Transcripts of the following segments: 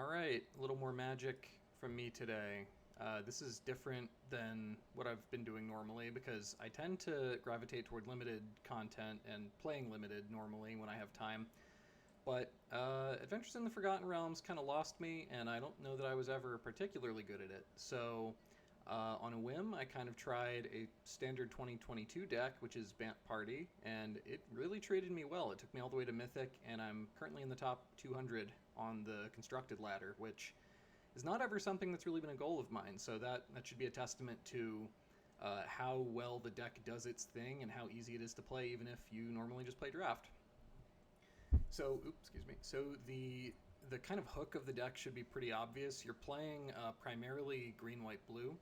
All right, a little more magic from me today. This is different than what I've been doing normally because I tend to gravitate toward limited content and playing limited normally when I have time. But Adventures in the Forgotten Realms kind of lost me, and I don't know that I was ever particularly good at it. So, on a whim, I kind of tried a standard 2022 deck, which is Bant Party, and it really treated me well. It took me all the way to Mythic, and I'm currently in the top 200 on the constructed ladder, which is not ever something that's really been a goal of mine. So that should be a testament to how well the deck does its thing and how easy it is to play, even if you normally just play draft. So, oops, excuse me. So the kind of hook of the deck should be pretty obvious. You're playing primarily green, white, blue.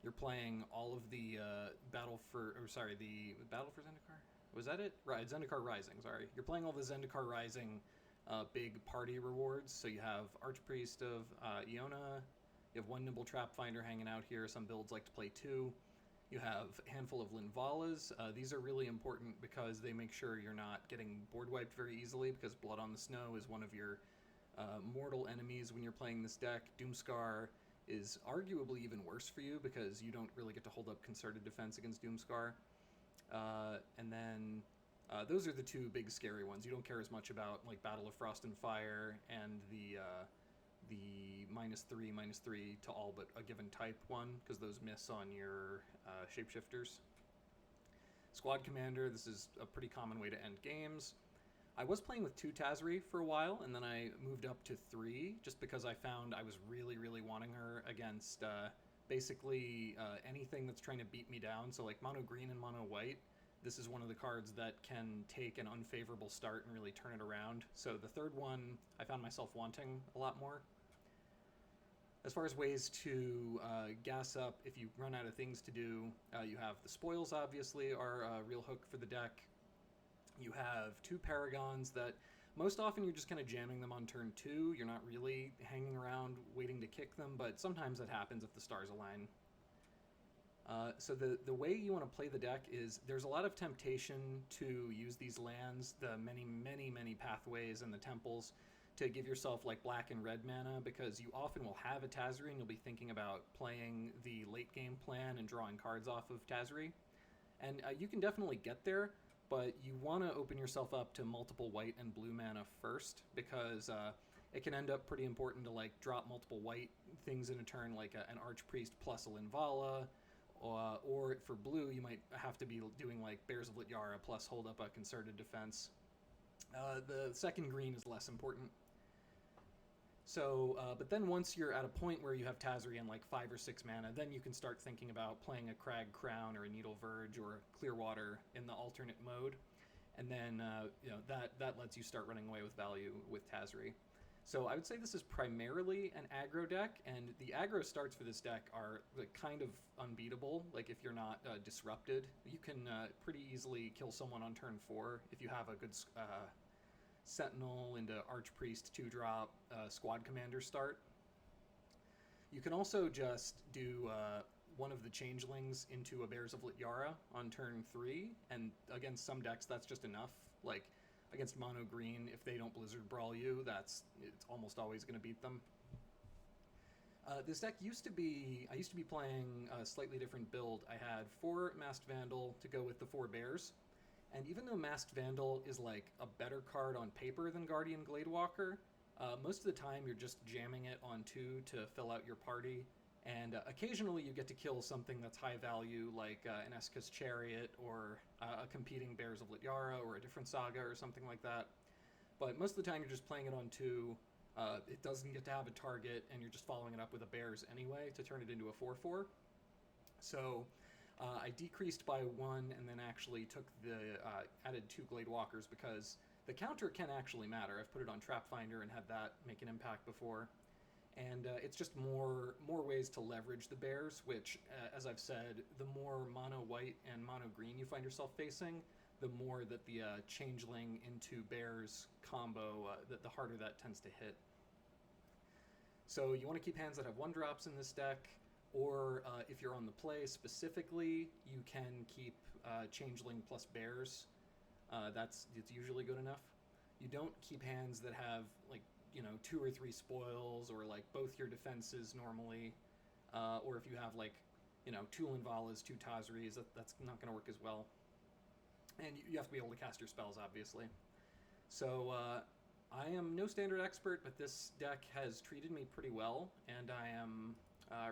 You're playing all of the the Battle for Zendikar. Was that it? Right, Zendikar Rising. Sorry, you're playing all the Zendikar Rising big party rewards. So you have Archpriest of Iona. You have one Nimble Trap Finder hanging out here. Some builds like to play two. You have a handful of Linvalas. These are really important because they make sure you're not getting board wiped very easily, because Blood on the Snow is one of your mortal enemies when you're playing this deck. Doomscar is arguably even worse for you because you don't really get to hold up concerted defense against Doomscar. And then those are the two big scary ones. You don't care as much about like Battle of Frost and Fire and the -3/-3 to all but a given type one, because those miss on your shapeshifters. Squad Commander, this is a pretty common way to end games. I was playing with 2 Tazri for a while, and then I moved up to 3 just because I found I was really, really wanting her against basically anything that's trying to beat me down. So like mono green and mono white, this is one of the cards that can take an unfavorable start and really turn it around. So the third one I found myself wanting a lot more. As far as ways to gas up if you run out of things to do, you have the spoils, obviously, are a real hook for the deck. You have 2 Paragons that most often you're just kind of jamming them on turn 2. You're not really hanging around waiting to kick them, but sometimes that happens if the stars align. So the way you want to play the deck is there's a lot of temptation to use these lands, the many, many, many pathways and the temples, to give yourself like black and red mana, because you often will have a Tazri and you'll be thinking about playing the late game plan and drawing cards off of Tazri. And you can definitely get there, but you want to open yourself up to multiple white and blue mana first, because it can end up pretty important to like drop multiple white things in a turn, like an Archpriest plus a Linvala, or for blue you might have to be doing like Bears of Lityara plus hold up a concerted defense. The second green is less important. So, but then once you're at a point where you have Tazri and like 5 or 6 mana, then you can start thinking about playing a Crag Crown or a Needle Verge or Clearwater in the alternate mode, and then that lets you start running away with value with Tazri. So I would say this is primarily an aggro deck, and the aggro starts for this deck are like kind of unbeatable. Like if you're not disrupted, you can pretty easily kill someone on turn 4 if you have a good Sentinel into Archpriest 2-drop Squad Commander start. You can also just do one of the Changelings into a Bears of Lityara on turn 3, and against some decks that's just enough. Like against mono green, if they don't Blizzard Brawl you, it's almost always going to beat them. This deck I used to be playing a slightly different build. I had 4 Masked Vandal to go with the 4 Bears. And even though Masked Vandal is like a better card on paper than Guardian Gladewalker, most of the time you're just jamming it on 2 to fill out your party. And occasionally you get to kill something that's high value, like an Eska's Chariot or a competing Bears of Lityara or a different saga or something like that. But most of the time you're just playing it on 2. It doesn't get to have a target, and you're just following it up with a Bears anyway to turn it into a 4/4. So I decreased by 1 and then actually took added 2 Gladewalkers, because the counter can actually matter. I've put it on Trap Finder and had that make an impact before. And it's just more ways to leverage the Bears, which, as I've said, the more mono white and mono green you find yourself facing, the more that the Changeling into Bears combo, the harder that tends to hit. So you want to keep hands that have 1-drops in this deck. Or if you're on the play specifically, you can keep Changeling plus Bears. It's usually good enough. You don't keep hands that have like 2 or 3 spoils, or like both your defenses normally, or if you have like 2 Linvalas, 2 Tazris, that's not going to work as well. And you have to be able to cast your spells, obviously. So I am no standard expert, but this deck has treated me pretty well, and I am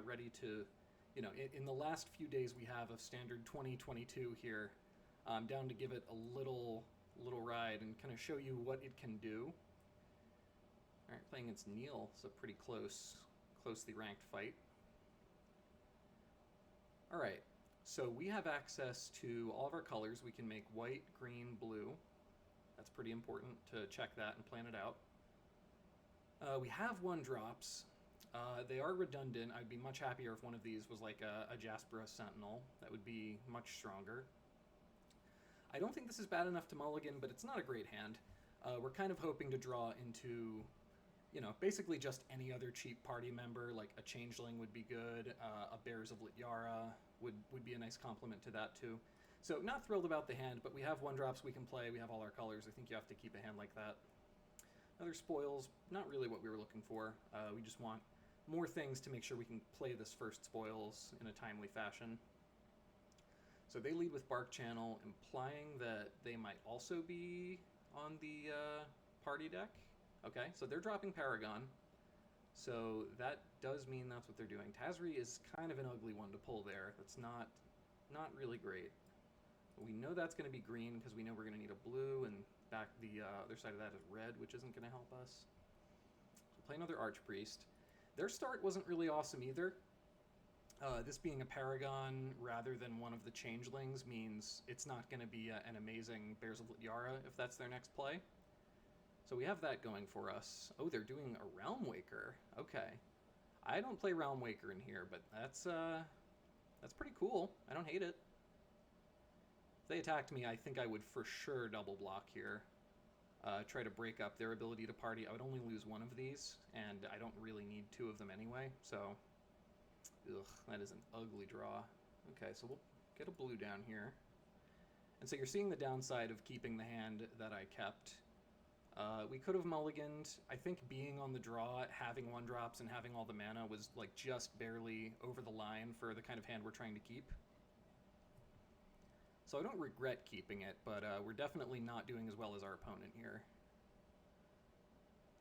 ready to, in the last few days we have of standard 2022 here, I'm down to give it a little ride and kind of show you what it can do. All right, playing against Neil, so pretty closely ranked fight. All right, so we have access to all of our colors. We can make white, green, blue. That's pretty important to check that and plan it out. We have 1-drops. They are redundant. I'd be much happier if one of these was like a Jaspera Sentinel. That would be much stronger. I don't think this is bad enough to mulligan, but it's not a great hand. We're kind of hoping to draw into, basically just any other cheap party member. Like a Changeling would be good. A Bears of Lityara would be a nice complement to that too. So not thrilled about the hand, but we have 1-drops we can play. We have all our colors. I think you have to keep a hand like that. Other spoils, not really what we were looking for. We just want more things to make sure we can play this first spoils in a timely fashion. So they lead with Bark Channel, implying that they might also be on the party deck. Okay, so they're dropping Paragon. So that does mean that's what they're doing. Tazri is kind of an ugly one to pull there. That's not really great. We know that's going to be green because we know we're going to need a blue, and back the other side of that is red, which isn't going to help us. So play another Archpriest. Their start wasn't really awesome either. This being a Paragon rather than one of the Changelings means it's not going to be an amazing Bears of Lityara if that's their next play. So we have that going for us. Oh, they're doing a Realm Waker. Okay. I don't play Realm Waker in here, but that's pretty cool. I don't hate it. If they attacked me, I think I would for sure double block here. Try to break up their ability to party. I would only lose one of these, and I don't really need 2 of them anyway, so... Ugh, that is an ugly draw. Okay, so we'll get a blue down here. And so you're seeing the downside of keeping the hand that I kept. We could have mulliganed. I think being on the draw, having 1-drops, and having all the mana was like just barely over the line for the kind of hand we're trying to keep. So I don't regret keeping it, but we're definitely not doing as well as our opponent here.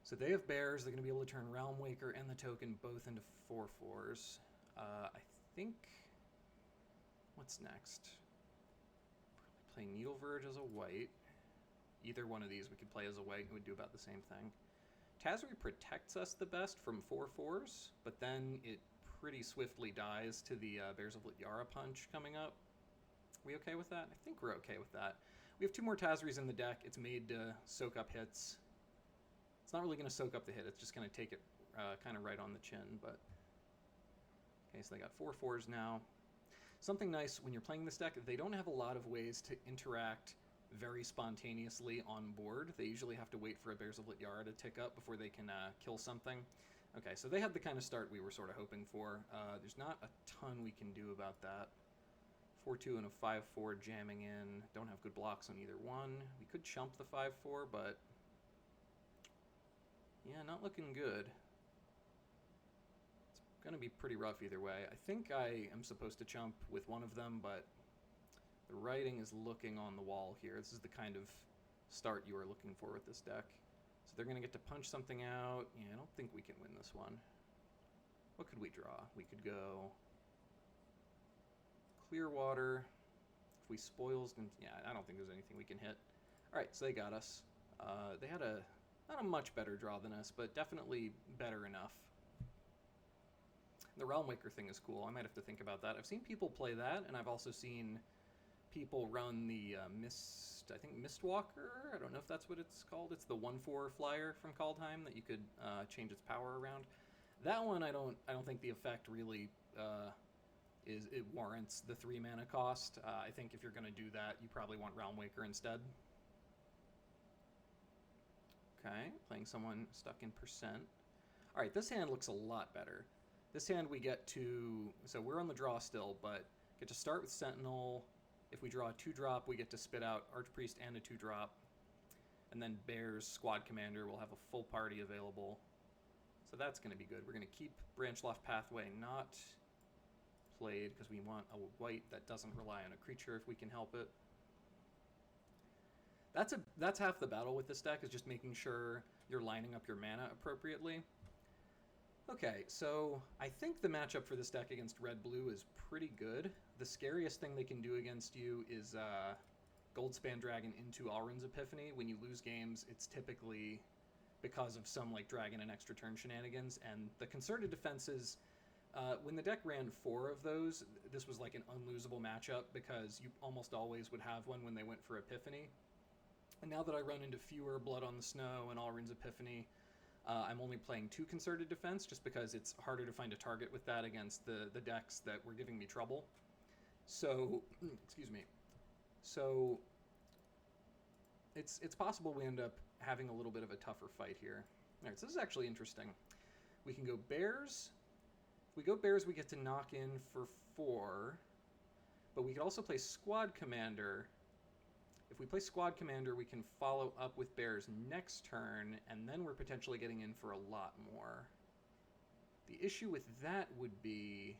So they have Bears. They're going to be able to turn Realm Waker and the token both into 4/4s. I think... What's next? Probably play Needle Verge as a white. Either one of these we could play as a white and would do about the same thing. Tazri protects us the best from 4/4s, but then it pretty swiftly dies to the Bears of Lityara punch coming up. We okay with that? I think we're okay with that. We have 2 more Tazris in the deck. It's made to soak up hits. It's not really going to soak up the hit. It's just going to take it kind of right on the chin. But okay, so they got 4/4s now. Something nice when you're playing this deck, they don't have a lot of ways to interact very spontaneously on board. They usually have to wait for a Bears of Lityara to tick up before they can kill something. Okay, so they had the kind of start we were sort of hoping for. There's not a ton we can do about that. 4/2 and a 5/4 jamming in. Don't have good blocks on either one. We could chump the 5/4, but yeah, not looking good. It's going to be pretty rough either way. I think I am supposed to chump with one of them, but the writing is looking on the wall here. This is the kind of start you are looking for with this deck. So they're going to get to punch something out. Yeah, I don't think we can win this one. What could we draw? We could go Clearwater. If we spoils, then yeah, I don't think there's anything we can hit. All right, so they got us. They had not a much better draw than us, but definitely better enough. The Realm Waker thing is cool. I might have to think about that. I've seen people play that, and I've also seen people run the I think Mistwalker. I don't know if that's what it's called. It's the 1/4 flyer from Kaldheim that you could change its power around. That one, I don't think the effect really it warrants the 3 mana cost. I think if you're going to do that, you probably want Realm Waker instead. Okay, playing someone stuck in percent. All right, this hand looks a lot better. This hand we get to, so we're on the draw still, but get to start with Sentinel. If we draw a 2-drop, we get to spit out Archpriest and a 2-drop. And then Bear's Squad Commander will have a full party available. So that's going to be good. We're going to keep Branchloft Pathway not played because we want a white that doesn't rely on a creature if we can help it. That's half the battle with this deck, is just making sure you're lining up your mana appropriately. Okay, so I think the matchup for this deck against red-blue is pretty good. The scariest thing they can do against you is Goldspan Dragon into Alrund's Epiphany. When you lose games, it's typically because of some like Dragon and extra turn shenanigans, and the concerted defenses, when the deck ran 4 of those, this was like an unlosable matchup because you almost always would have one when they went for Epiphany. And now that I run into fewer Blood on the Snow and Alrund's Epiphany, I'm only playing 2 concerted defense just because it's harder to find a target with that against the decks that were giving me trouble. So, excuse me. So, it's possible we end up having a little bit of a tougher fight here. All right, so this is actually interesting. We can go Bears. If we go Bears, we get to knock in for 4. But we could also play Squad Commander. If we play Squad Commander, we can follow up with Bears next turn, and then we're potentially getting in for a lot more. The issue with that would be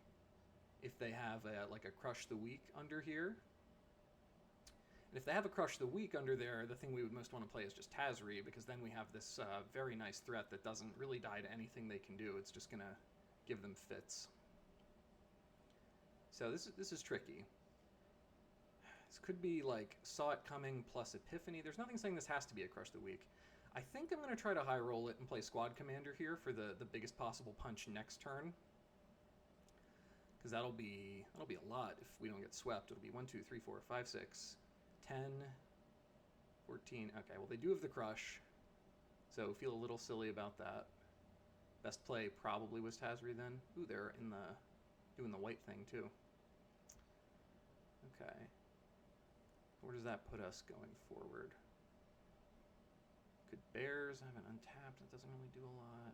if they have like a Crush the Weak under here. And if they have a Crush the Weak under there, the thing we would most want to play is just Tazri, because then we have this very nice threat that doesn't really die to anything they can do. It's just going to give them fits. So this is tricky. This could be like Saw It Coming plus Epiphany. There's nothing saying this has to be a Crush the Weak. I think I'm going to try to high roll it and play Squad Commander here for the biggest possible punch next turn. Because that'll be a lot if we don't get swept. It'll be 1, 2, 3, 4, 5, 6, 10, 14. Okay, well they do have the Crush, so feel a little silly about that. Best play probably was Tazri then. Ooh, they're doing the white thing too. Okay. Where does that put us going forward? Could Bears have an untapped? That doesn't really do a lot.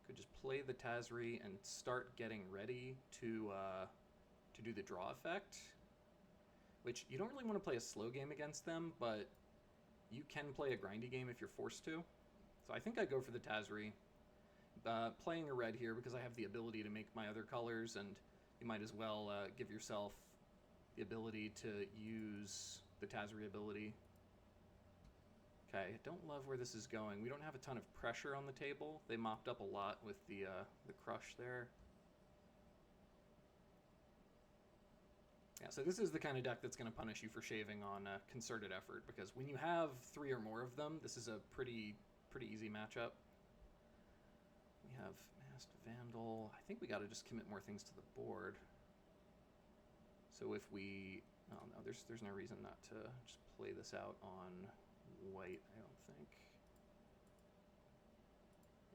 Could just play the Tazri and start getting ready to do the draw effect. Which you don't really want to play a slow game against them, but you can play a grindy game if you're forced to. So I think I go for the Tazri. Playing a red here because I have the ability to make my other colors, and you might as well give yourself the ability to use the Tazri ability. Okay, I don't love where this is going. We don't have a ton of pressure on the table. They mopped up a lot with the Crush there. Yeah, so this is the kind of deck that's going to punish you for shaving on concerted effort, because when you have 3 or more of them, this is a pretty easy matchup. We have Masked Vandal. I think we got to just commit more things to the board. So if we... Oh, no, there's no reason not to just play this out on white, I don't think.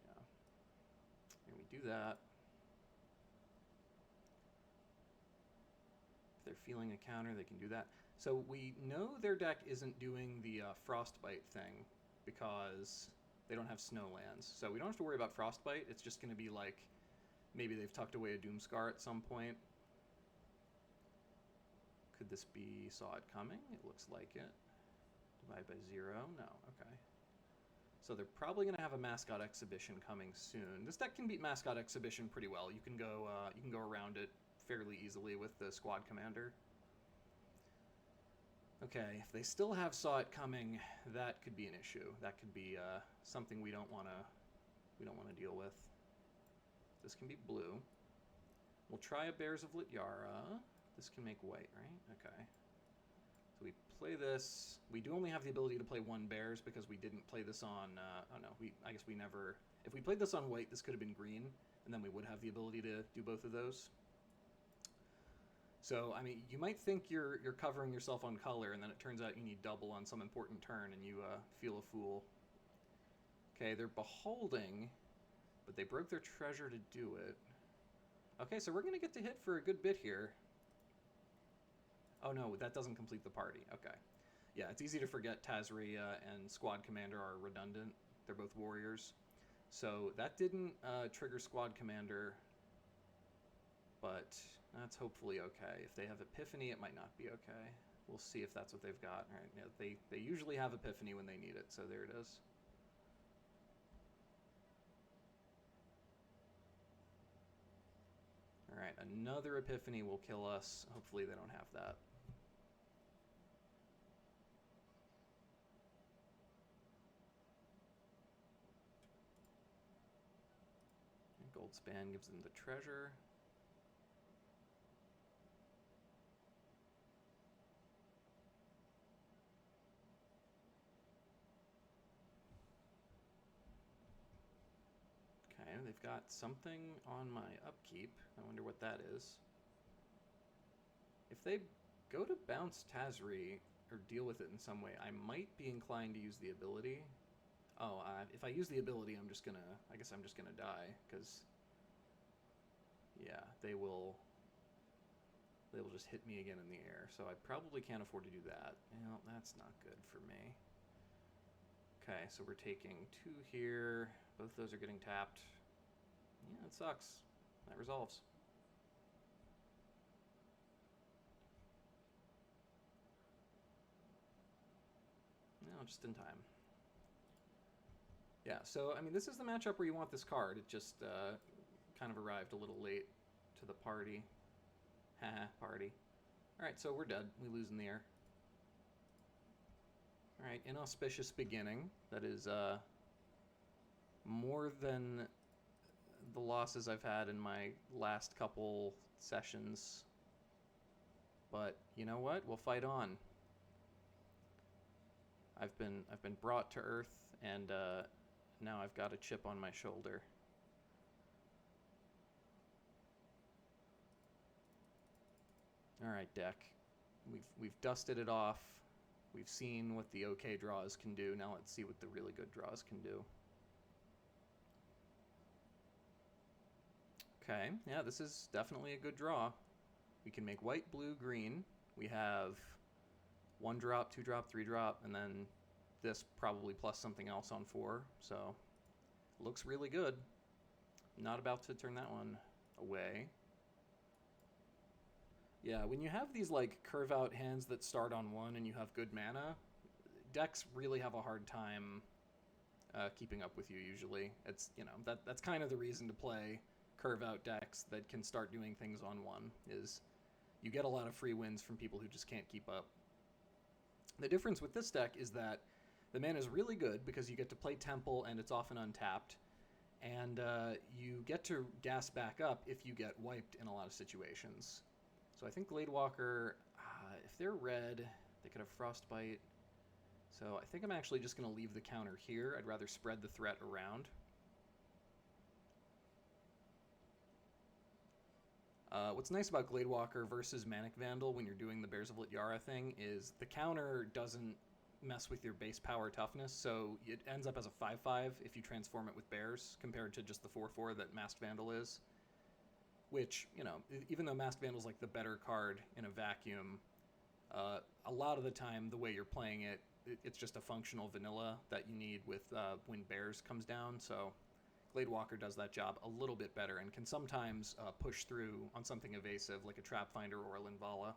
Yeah. And we do that. If they're feeling a counter, they can do that. So we know their deck isn't doing the Frostbite thing because they don't have snow lands. So we don't have to worry about Frostbite. It's just going to be like maybe they've tucked away a Doomscar at some point. Could this be Saw It Coming? It looks like it. Divide by 0? No. Okay. So they're probably going to have a Mascot Exhibition coming soon. This deck can beat Mascot Exhibition pretty well. You can go around it fairly easily with the Squad Commander. Okay, if they still have Saw It Coming, that could be an issue. That could be something we don't want to deal with. This can be blue. We'll try a Bears of Lityara. This can make white, right? Okay. So we play this. We do only have the ability to play 1 Bears because we didn't play this on... oh no, I guess we never... If we played this on white, this could have been green, and then we would have the ability to do both of those. So, I mean, you might think you're covering yourself on color, and then it turns out you need double on some important turn, and you feel a fool. Okay, they're beholding, but they broke their treasure to do it. Okay, so we're going to get to hit for a good bit here. Oh no, that doesn't complete the party. Okay. Yeah, it's easy to forget Tazri and Squad Commander are redundant. They're both warriors. So that didn't trigger Squad Commander, but that's hopefully okay. If they have Epiphany, it might not be okay. We'll see if that's what they've got. All right, yeah, they usually have Epiphany when they need it, so there it is. All right, another Epiphany will kill us. Hopefully they don't have that. Gold Span gives them the treasure. Okay, they've got something on my upkeep. I wonder what that is. If they go to bounce Tazri or deal with it in some way, I might be inclined to use the ability. Oh, if I use the ability, I guess I'm just gonna die, because, yeah, they will just hit me again in the air, so I probably can't afford to do that. Well, that's not good for me. Okay, so we're taking 2 here. Both those are getting tapped. Yeah, it sucks. That resolves. No, just in time. Yeah, so, I mean, this is the matchup where you want this card. It just kind of arrived a little late to the party. Haha, party. Alright, so we're dead. We lose in the air. Alright, inauspicious beginning. That is more than the losses I've had in my last couple sessions. But you know what? We'll fight on. I've been brought to Earth, and now I've got a chip on my shoulder. All right, deck. We've dusted it off. We've seen what the okay draws can do. Now let's see what the really good draws can do. Okay, yeah, this is definitely a good draw. We can make white, blue, green. We have 1 drop, 2 drop, 3 drop, and then this probably plus something else on 4. So looks really good. Not about to turn that one away. Yeah, when you have these like curve out hands that start on 1 and you have good mana, decks really have a hard time keeping up with you usually. It's, you know, that's kind of the reason to play curve out decks that can start doing things on 1, is you get a lot of free wins from people who just can't keep up. The difference with this deck is that the mana is really good because you get to play Temple and it's often untapped, and you get to gas back up if you get wiped in a lot of situations. So I think Gladewalker, if they're red, they could have Frostbite. So I think I'm actually just going to leave the counter here. I'd rather spread the threat around. What's nice about Gladewalker versus Manic Vandal when you're doing the Bears of Lityara thing is the counter doesn't mess with your base power toughness, so it ends up as a 5/5 if you transform it with Bears, compared to just the 4/4 that Masked Vandal is. Which, you know, even though Masked Vandal's like the better card in a vacuum, a lot of the time the way you're playing it, it's just a functional vanilla that you need with when Bears comes down, so Gladewalker does that job a little bit better and can sometimes push through on something evasive like a Trap Finder or a Linvala.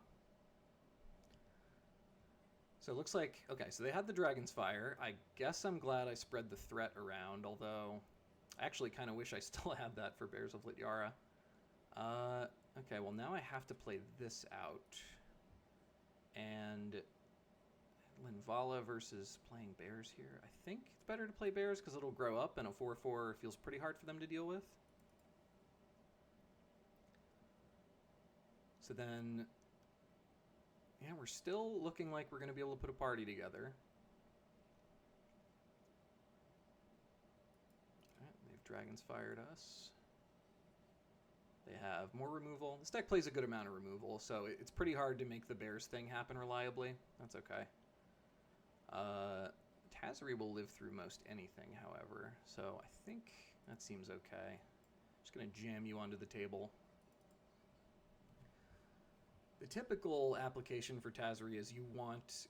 So it looks like, okay, so they had the Dragon's Fire. I guess I'm glad I spread the threat around, although I actually kind of wish I still had that for Bears of Lityara. Okay, well now I have to play this out. And Linvala versus playing Bears here. I think it's better to play Bears because it'll grow up, and a 4/4 feels pretty hard for them to deal with. So then, yeah, we're still looking like we're going to be able to put a party together. Right, they've Dragon's Fired us. They have more removal. This deck plays a good amount of removal, so it's pretty hard to make the Bears thing happen reliably. That's okay. Tazri will live through most anything, however, so I think that seems okay. Just going to jam you onto the table. The typical application for Tazri is you want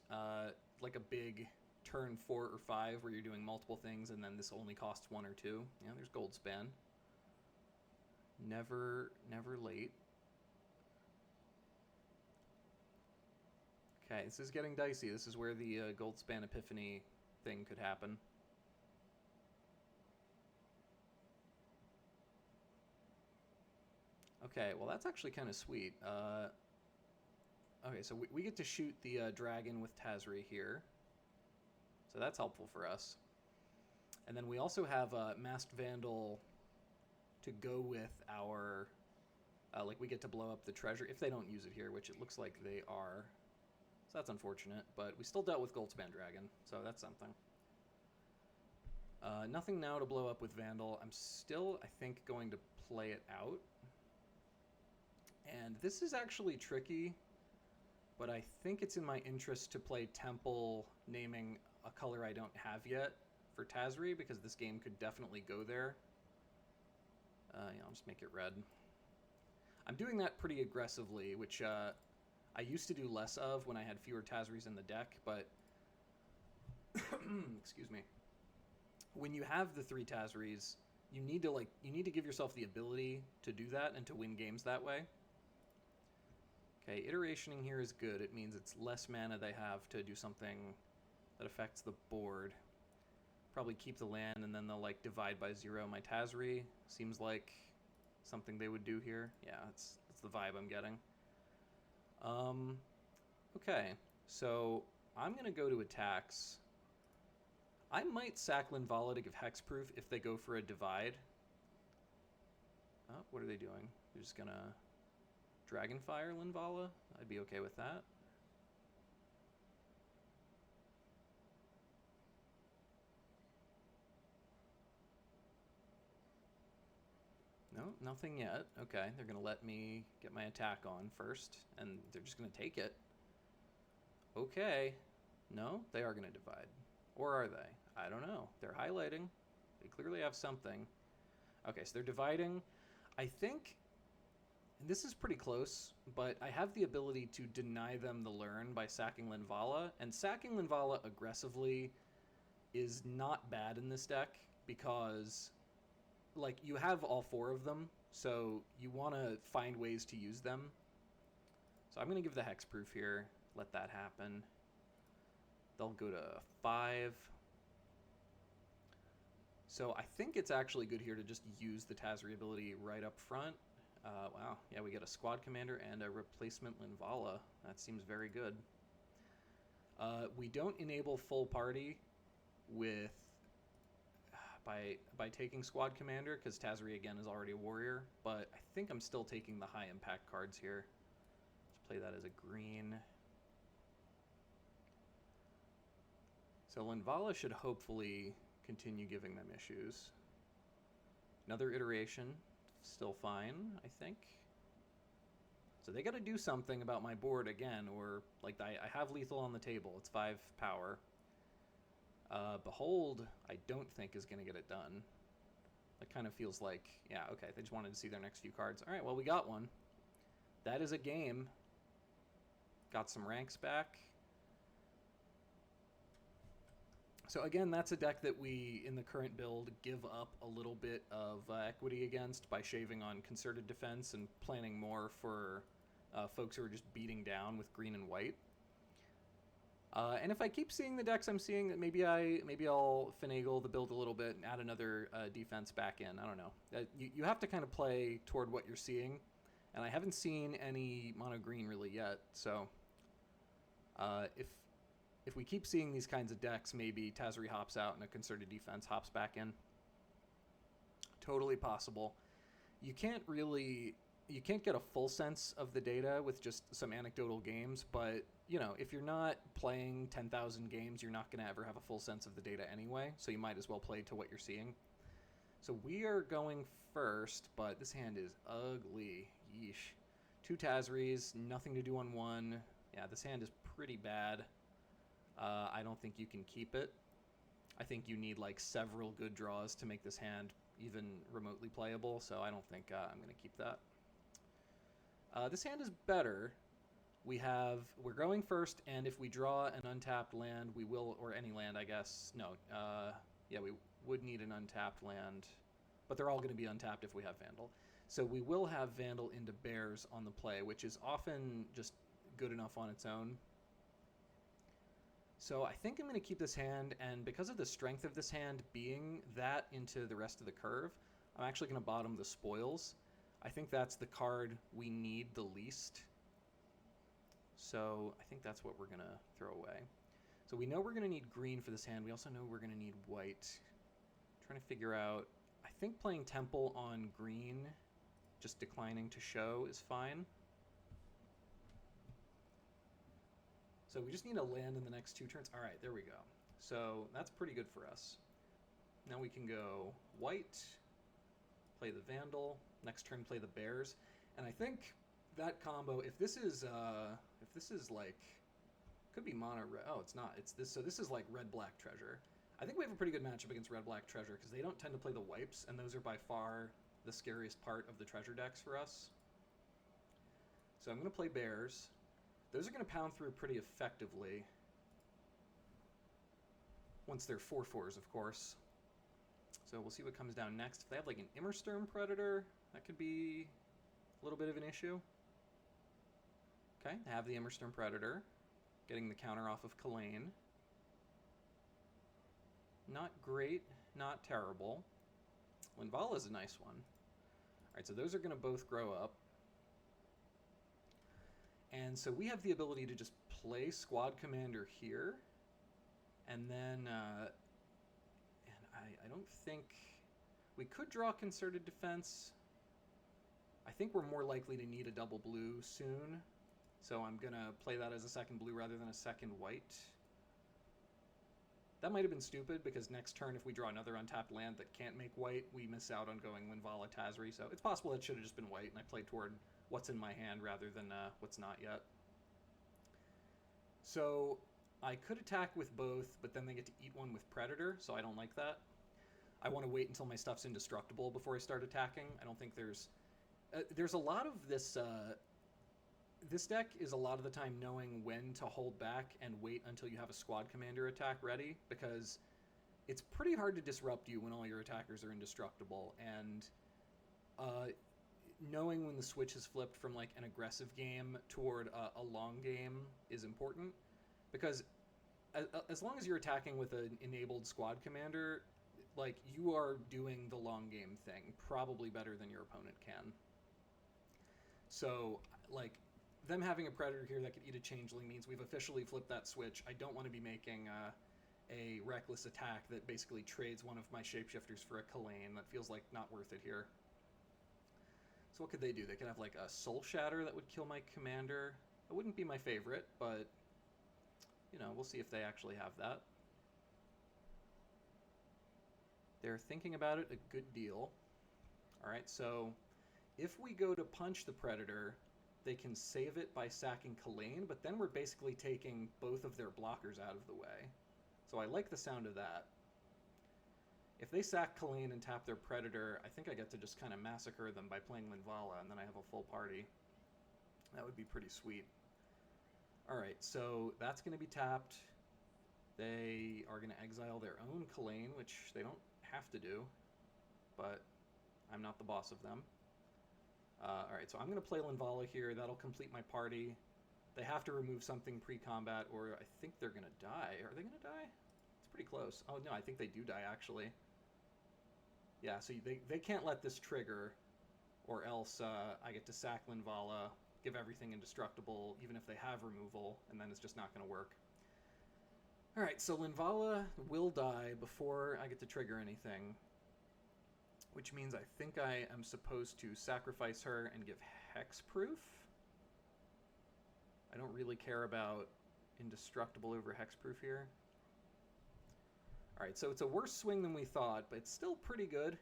like a big turn 4 or 5 where you're doing multiple things, and then this only costs 1 or 2. Yeah, there's Gold Span. Never late. Okay, this is getting dicey. This is where the Goldspan Epiphany thing could happen. Okay, well that's actually kind of sweet. Okay, so we get to shoot the dragon with Tazri here. So that's helpful for us. And then we also have Masked Vandal to go with our... like, we get to blow up the treasure if they don't use it here, which it looks like they are. So that's unfortunate, but we still dealt with Goldspan Dragon, so that's something. Nothing now to blow up with Vandal. I'm still, I think, going to play it out. And this is actually tricky, but I think it's in my interest to play Temple naming a color I don't have yet for Tazri, because this game could definitely go there. Yeah, I'll just make it red. I'm doing that pretty aggressively, which I used to do less of when I had fewer Tazris in the deck, but excuse me. When you have the 3 Tazris, you need to give yourself the ability to do that and to win games that way. Okay, iterationing here is good. It means it's less mana they have to do something that affects the board. Probably keep the land and then they'll like divide by 0 my Tazri. Seems like something they would do here. Yeah, that's the vibe I'm getting. Okay, so I'm gonna go to attacks. I might sack Linvala to give hexproof if they go for a divide. Oh, what are they doing? They're just gonna Dragonfire Linvala? I'd be okay with that. No, nothing yet. Okay, they're gonna let me get my attack on first, and they're just gonna take it. Okay. No, they are gonna divide. Or are they? I don't know. They're highlighting. They clearly have something. Okay, so they're dividing. I think, and this is pretty close, but I have the ability to deny them the learn by sacking Linvala, and sacking Linvala aggressively is not bad in this deck because, like, you have all 4 of them, so you want to find ways to use them. So I'm going to give the hexproof here, let that happen. They'll go to 5. So I think it's actually good here to just use the Tazri ability right up front. Wow, yeah, we get a squad commander and a replacement Linvala. That seems very good. We don't enable full party with by taking squad commander, because Tazri again is already a warrior, but I think I'm still taking the high impact cards here. Let's play that as a green. So Linvala should hopefully continue giving them issues. Another iteration, still fine, I think. So they got to do something about my board again, or like I have lethal on the table. It's 5 power. Behold, I don't think is going to get it done. That kind of feels like, yeah, okay, they just wanted to see their next few cards. All right, well, we got one. That is a game. Got some ranks back. So again, that's a deck that we, in the current build, give up a little bit of equity against by shaving on Concerted Defense and planning more for folks who are just beating down with green and white. And if I keep seeing the decks I'm seeing, that maybe I'll finagle the build a little bit and add another defense back in. I don't know. You have to kind of play toward what you're seeing, and I haven't seen any mono green really yet. So if we keep seeing these kinds of decks, maybe Tazri hops out and a Concerted Defense hops back in. Totally possible. You can't get a full sense of the data with just some anecdotal games, but, you know, if you're not playing 10,000 games, you're not going to ever have a full sense of the data anyway, so you might as well play to what you're seeing. So we are going first, but this hand is ugly. Yeesh. 2 Tazris, nothing to do on 1. Yeah, this hand is pretty bad. I don't think you can keep it. I think you need, like, several good draws to make this hand even remotely playable, so I don't think I'm going to keep that. This hand is better. We're going first, and if we draw an untapped land, we will, or any land, I guess. No, yeah, we would need an untapped land, but they're all going to be untapped if we have Vandal. So we will have Vandal into Bears on the play, which is often just good enough on its own. So I think I'm going to keep this hand, and because of the strength of this hand being that into the rest of the curve, I'm actually going to bottom the spoils. I think that's the card we need the least. So I think that's what we're going to throw away. So we know we're going to need green for this hand. We also know we're going to need white. I'm trying to figure out, I think playing Temple on green, just declining to show, is fine. So we just need a land in the next 2 turns. All right, there we go. So that's pretty good for us. Now we can go white, play the Vandal, next turn play the Bears. And I think that combo, if this is like, could be mono red. Oh, it's not. It's this. So this is like red-black treasure. I think we have a pretty good matchup against red-black treasure because they don't tend to play the wipes, and those are by far the scariest part of the treasure decks for us. So I'm going to play Bears. Those are going to pound through pretty effectively. Once they're 4/4s, of course. So we'll see what comes down next. If they have like an Immersturm Predator, that could be a little bit of an issue. Okay, I have the Immersturm Predator. Getting the counter off of Kalane. Not great, not terrible. Linvala is a nice one. Alright, so those are going to both grow up. And so we have the ability to just play Squad Commander here. And then, I don't think... We could draw Concerted Defense. I think we're more likely to need a double blue soon. So I'm going to play that as a second blue rather than a second white. That might have been stupid, because next turn, if we draw another untapped land that can't make white, we miss out on going Linvala Tazri. So it's possible it should have just been white, and I played toward what's in my hand rather than what's not yet. So I could attack with both, but then they get to eat one with Predator, so I don't like that. I want to wait until my stuff's indestructible before I start attacking. I don't think there's a lot of this... This deck is a lot of the time knowing when to hold back and wait until you have a Squad Commander attack ready, because it's pretty hard to disrupt you when all your attackers are indestructible, and knowing when the switch is flipped from like an aggressive game toward a long game is important, because as long as you're attacking with an enabled Squad Commander, like, you are doing the long game thing probably better than your opponent can. So, like, them having a Predator here that could eat a Changeling means we've officially flipped that switch. I don't want to be making a reckless attack that basically trades one of my Shapeshifters for a Kalane. That feels like not worth it here. So what could they do? They could have like a Soul Shatter that would kill my commander. It wouldn't be my favorite, but, you know, we'll see if they actually have that. They're thinking about it a good deal. Alright, so if we go to punch the Predator, they can save it by sacking Kalane, but then we're basically taking both of their blockers out of the way. So I like the sound of that. If they sack Kalane and tap their Predator, I think I get to just kind of massacre them by playing Linvala, and then I have a full party. That would be pretty sweet. Alright, so that's going to be tapped. They are going to exile their own Kalane, which they don't have to do, but I'm not the boss of them. Alright, so I'm going to play Linvala here. That'll complete my party. They have to remove something pre-combat, or I think they're going to die. Are they going to die? It's pretty close. Oh, no, I think they do die, actually. Yeah, so they can't let this trigger, or else I get to sack Linvala, give everything indestructible, even if they have removal, and then it's just not going to work. Alright, so Linvala will die before I get to trigger anything, which means I think I am supposed to sacrifice her and give Hexproof. I don't really care about indestructible over Hexproof here. Alright, so it's a worse swing than we thought, but it's still pretty good.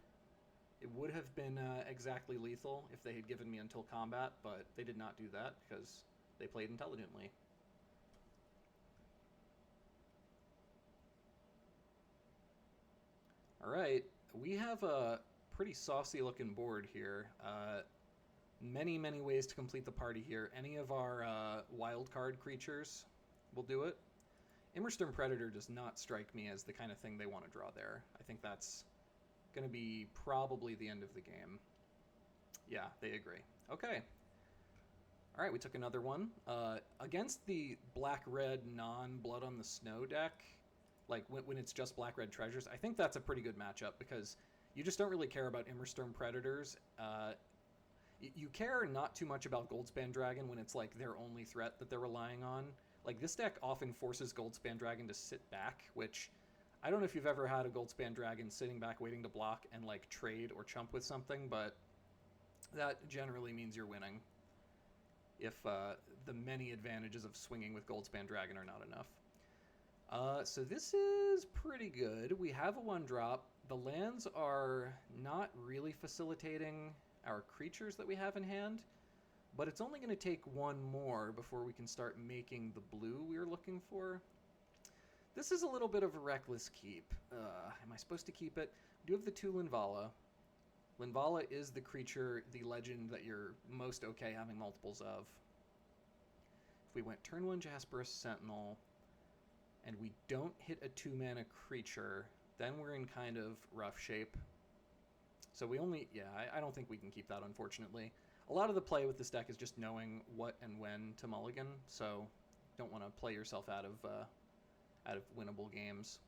It would have been exactly lethal if they had given me until combat, but they did not do that because they played intelligently. Alright, we have a pretty saucy looking board here. Many, many ways to complete the party here. Any of our wildcard creatures will do it. Immersturm Predator does not strike me as the kind of thing they want to draw there. I think that's going to be probably the end of the game. Yeah, they agree. Okay. All right, we took another one. Against the black-red non-Blood on the Snow deck, like when it's just black-red treasures, I think that's a pretty good matchup because you just don't really care about Immerstorm Predators. You care not too much about Goldspan Dragon when it's like their only threat that they're relying on. Like this deck often forces Goldspan Dragon to sit back, which I don't know if you've ever had a Goldspan Dragon sitting back waiting to block and like trade or chump with something, but that generally means you're winning if the many advantages of swinging with Goldspan Dragon are not enough. So this is pretty good. We have a 1-drop. The lands are not really facilitating our creatures that we have in hand, but it's only going to take one more before we can start making the blue we're looking for. This is a little bit of a reckless keep. Am I supposed to keep it? We do have the 2 Linvala. Linvala is the creature, the legend that you're most okay having multiples of. If we went turn 1 Jasperus Sentinel, and we don't hit a 2-mana creature, then we're in kind of rough shape. So we only, yeah, I don't think we can keep that, unfortunately. A lot of the play with this deck is just knowing what and when to mulligan, so don't want to play yourself out of winnable games.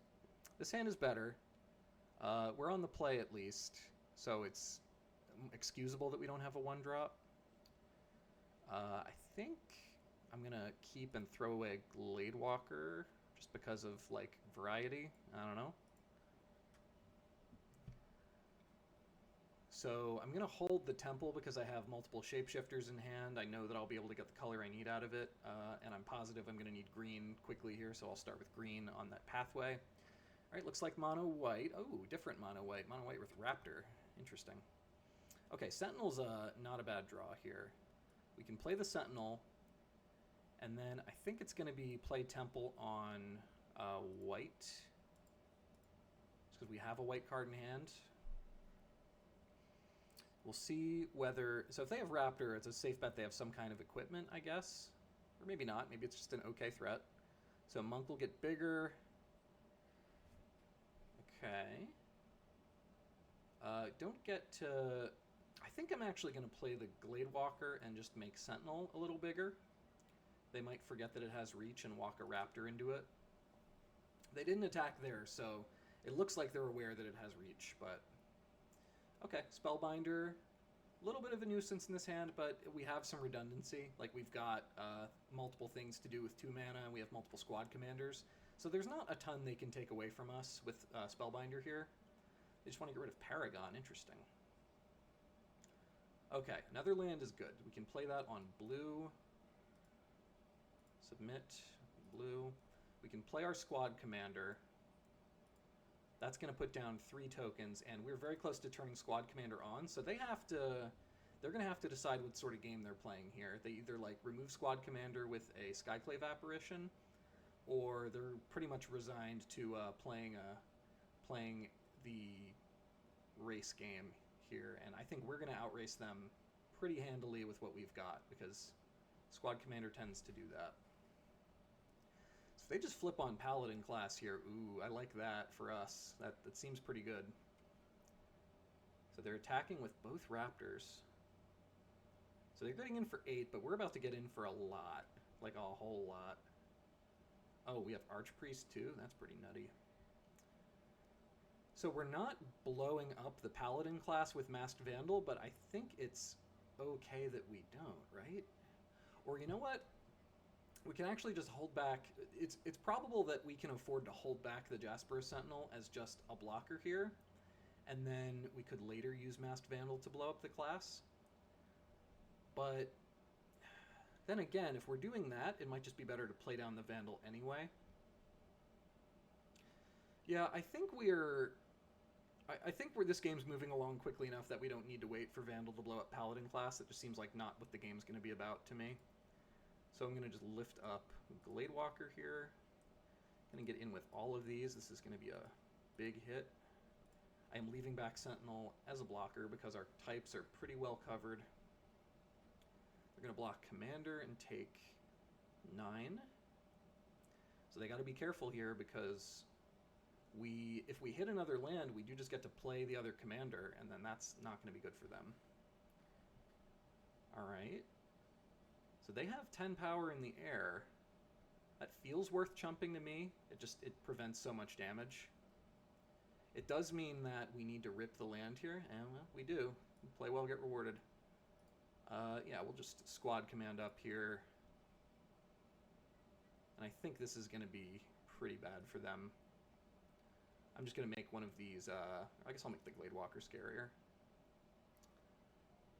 This hand is better. We're on the play at least, so it's excusable that we don't have a 1-drop. I think I'm going to keep and throw away Gladewalker just because of, like, variety. I don't know. So I'm going to hold the Temple because I have multiple Shapeshifters in hand. I know that I'll be able to get the color I need out of it, and I'm positive I'm going to need green quickly here, so I'll start with green on that pathway. All right, looks like mono white. Oh, different mono white. Mono white with Raptor. Interesting. Okay, Sentinel's not a bad draw here. We can play the Sentinel, and then I think it's going to be play Temple on white, just because we have a white card in hand. We'll see whether... So if they have Raptor, it's a safe bet they have some kind of equipment, I guess. Or maybe not. Maybe it's just an okay threat. So Monk will get bigger. Okay. Don't get to... I think I'm actually going to play the Gladewalker and just make Sentinel a little bigger. They might forget that it has reach and walk a Raptor into it. They didn't attack there, so it looks like they're aware that it has reach, but... Okay, Spellbinder, a little bit of a nuisance in this hand, but we have some redundancy. Like, we've got multiple things to do with 2 mana, and we have multiple squad commanders. So there's not a ton they can take away from us with Spellbinder here. They just want to get rid of Paragon. Interesting. Okay, another land is good. We can play that on blue. Submit, blue. We can play our squad commander. That's going to put down 3 tokens, and we're very close to turning Squad Commander on, so they're going to have to decide what sort of game they're playing here. They either, like, remove Squad Commander with a Skyclave Apparition, or they're pretty much resigned to playing the race game here, and I think we're going to outrace them pretty handily with what we've got, because Squad Commander tends to do that. They just flip on Paladin class here. Ooh, I like that for us. That seems pretty good. So they're attacking with both Raptors. So they're getting in for 8, but we're about to get in for a lot. Like a whole lot. Oh, we have Archpriest too? That's pretty nutty. So we're not blowing up the Paladin class with Masked Vandal, but I think it's okay that we don't, right? Or you know what? We can actually just hold back. It's probable that we can afford to hold back the Jasper Sentinel as just a blocker here, and then we could later use Masked Vandal to blow up the class. But then again, if we're doing that, it might just be better to play down the Vandal anyway. Yeah, I think this game's moving along quickly enough that we don't need to wait for Vandal to blow up Paladin class. It just seems like not what the game's going to be about to me. So I'm going to just lift up Gladewalker here. Going to get in with all of these. This is going to be a big hit. I am leaving back Sentinel as a blocker because our types are pretty well covered. They're going to block Commander and take 9. So they got to be careful here because if we hit another land, we do just get to play the other Commander, and then that's not going to be good for them. All right. So they have 10 power in the air. That feels worth chumping to me. It prevents so much damage. It does mean that we need to rip the land here, and well, we do. Play well, get rewarded. Yeah, we'll just squad command up here. And I think this is going to be pretty bad for them. I'm just going to make one of these, I guess I'll make the Gladewalker scarier.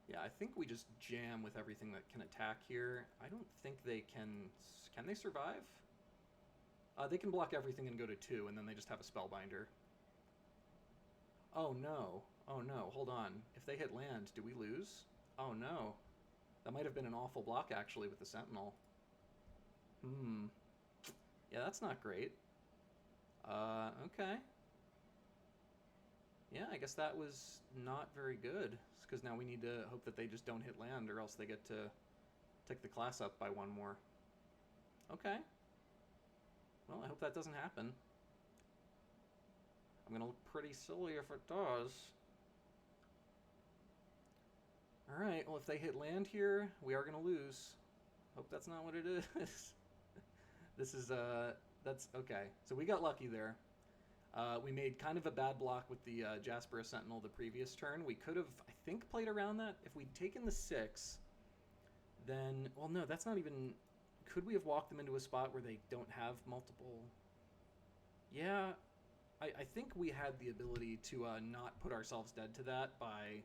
Yeah, I think we just jam with everything that can attack here. I don't think they can they survive? They can block everything and go to 2, and then they just have a Spellbinder. Oh no, hold on. If they hit land, do we lose? Oh no. That might have been an awful block actually with the Sentinel. Yeah, that's not great. Okay. Yeah, I guess that was not very good. Because now we need to hope that they just don't hit land, or else they get to take the class up by 1 more. Okay. Well, I hope that doesn't happen. I'm going to look pretty silly if it does. Alright, well if they hit land here, we are going to lose. Hope that's not what it is. This is, that's, okay. So we got lucky there. We made kind of a bad block with the Jasper Sentinel the previous turn. We could have, I think, played around that. If we'd taken the 6, then, well, no, that's not even, could we have walked them into a spot where they don't have multiple? Yeah, I think we had the ability to not put ourselves dead to that by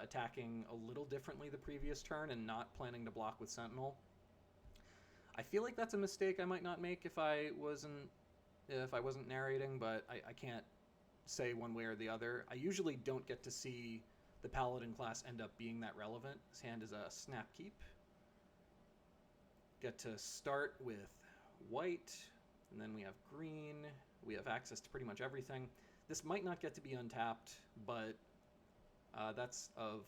attacking a little differently the previous turn and not planning to block with Sentinel. I feel like that's a mistake I might not make if I wasn't narrating, but I can't say one way or the other. I usually don't get to see the Paladin class end up being that relevant. This hand is a Snap Keep. Get to start with white, and then we have green. We have access to pretty much everything. This might not get to be untapped, but that's of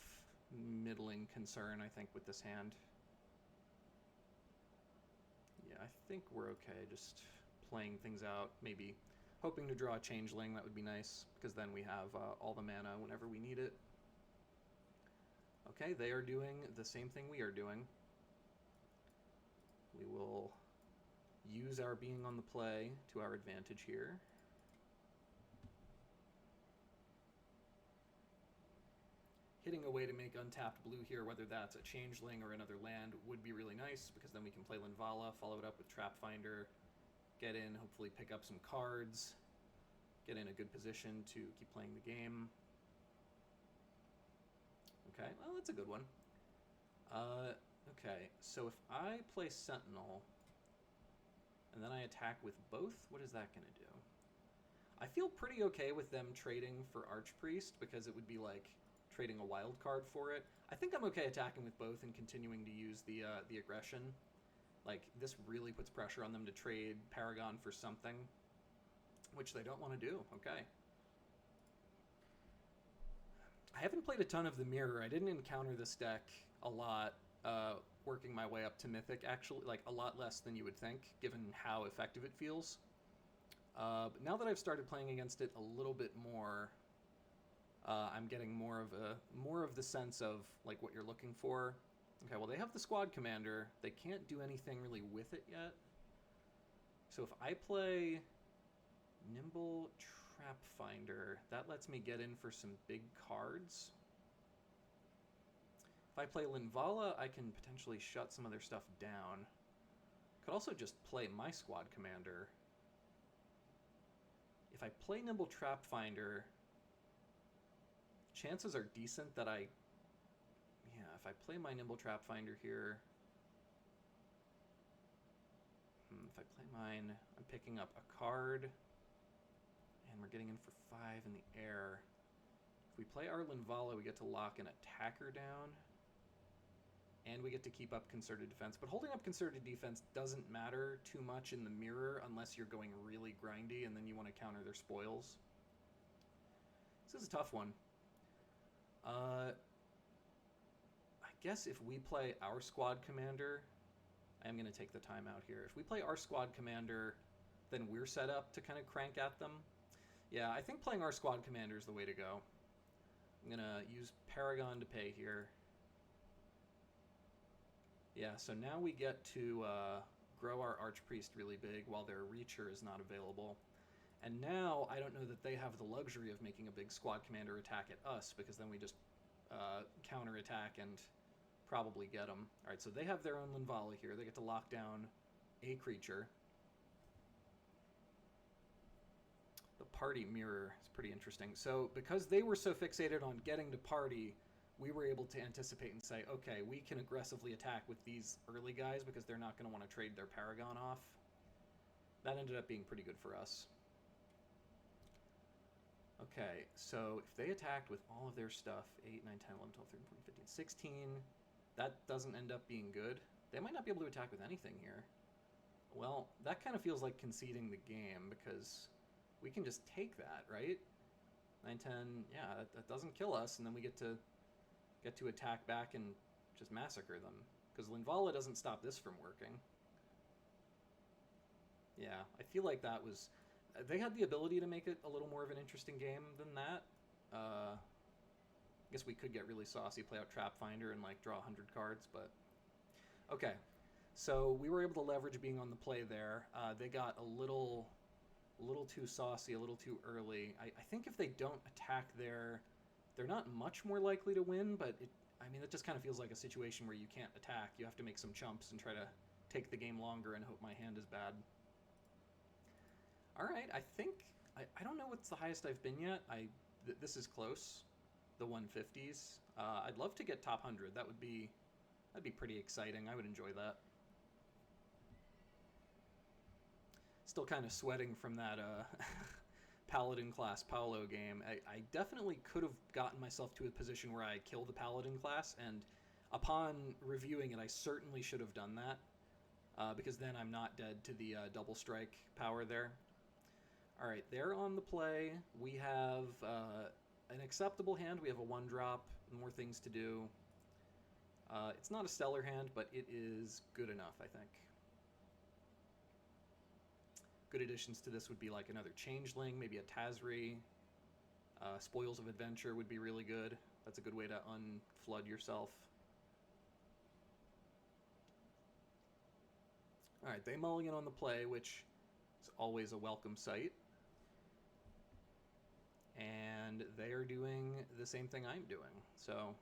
middling concern, I think, with this hand. Yeah, I think we're okay, just playing things out, maybe hoping to draw a Changeling. That would be nice, because then we have all the mana whenever we need it. Okay, they are doing the same thing we are doing. We will use our being on the play to our advantage here. Hitting a way to make untapped blue here, whether that's a Changeling or another land, would be really nice, because then we can play Linvala, follow it up with Trapfinder, get in, hopefully pick up some cards, get in a good position to keep playing the game. Okay, well, that's a good one. Okay, so if I play Sentinel, and then I attack with both, what is that going to do? I feel pretty okay with them trading for Archpriest, because it would be like trading a wild card for it. I think I'm okay attacking with both and continuing to use the aggression. Like, this really puts pressure on them to trade Paragon for something, which they don't want to do. Okay. I haven't played a ton of the Mirror. I didn't encounter this deck a lot, working my way up to Mythic, actually, like, a lot less than you would think, given how effective it feels. But now that I've started playing against it a little bit more, I'm getting more of the sense of, like, what you're looking for. Okay, well, they have the Squad Commander. They can't do anything really with it yet. So if I play Nimble Trapfinder, that lets me get in for some big cards. If I play Linvala, I can potentially shut some of their stuff down. Could also just play my Squad Commander. If I play Nimble Trapfinder, chances are decent that if I play my Nimble Trapfinder here, if I play mine, I'm picking up a card, and we're getting in for 5 in the air. If we play our Linvala, we get to lock an attacker down, and we get to keep up Concerted Defense. But holding up Concerted Defense doesn't matter too much in the Mirror unless you're going really grindy, and then you want to counter their spoils. This is a tough one. I guess if we play our Squad Commander, I'm going to take the time out here. If we play our Squad Commander, then we're set up to kind of crank at them. Yeah, I think playing our Squad Commander is the way to go. I'm going to use Paragon to pay here. Yeah, so now we get to grow our Archpriest really big while their Reacher is not available. And now I don't know that they have the luxury of making a big squad commander attack at us, because then we just counterattack and probably get them. All right, so they have their own Linvala here. They get to lock down a creature. The party mirror is pretty interesting. So because they were so fixated on getting to party, we were able to anticipate and say, okay, we can aggressively attack with these early guys because they're not going to want to trade their Paragon off. That ended up being pretty good for us. Okay, so if they attacked with all of their stuff, 8, 9, 10, 11, 12, 13, 14, 15, 16, that doesn't end up being good. They might not be able to attack with anything here. Well, that kind of feels like conceding the game, because we can just take that, right? 9, 10, yeah, that doesn't kill us, and then we get to attack back and just massacre them, because Linvala doesn't stop this from working. Yeah, I feel like that was... They had the ability to make it a little more of an interesting game than that. I guess we could get really saucy, play out Trap Finder, and like draw 100 cards, but... Okay, so we were able to leverage being on the play there. They got a little too saucy, a little too early. I think if they don't attack there, they're not much more likely to win, but it just kind of feels like a situation where you can't attack. You have to make some chumps and try to take the game longer and hope my hand is bad. All right, I think... I don't know what's the highest I've been yet. This is close, the 150s. I'd love to get top 100. That'd be pretty exciting. I would enjoy that. Still kind of sweating from that Paladin class Paolo game. I definitely could have gotten myself to a position where I kill the Paladin class, and upon reviewing it, I certainly should have done that, because then I'm not dead to the double strike power there. All right, they're on the play. We have an acceptable hand. We have a 1-drop, more things to do. It's not a stellar hand, but it is good enough, I think. Good additions to this would be like another Changeling, maybe a Tazri. Spoils of Adventure would be really good. That's a good way to unflood yourself. All right, they mulligan on the play, which is always a welcome sight. And they are doing the same thing I'm doing. So,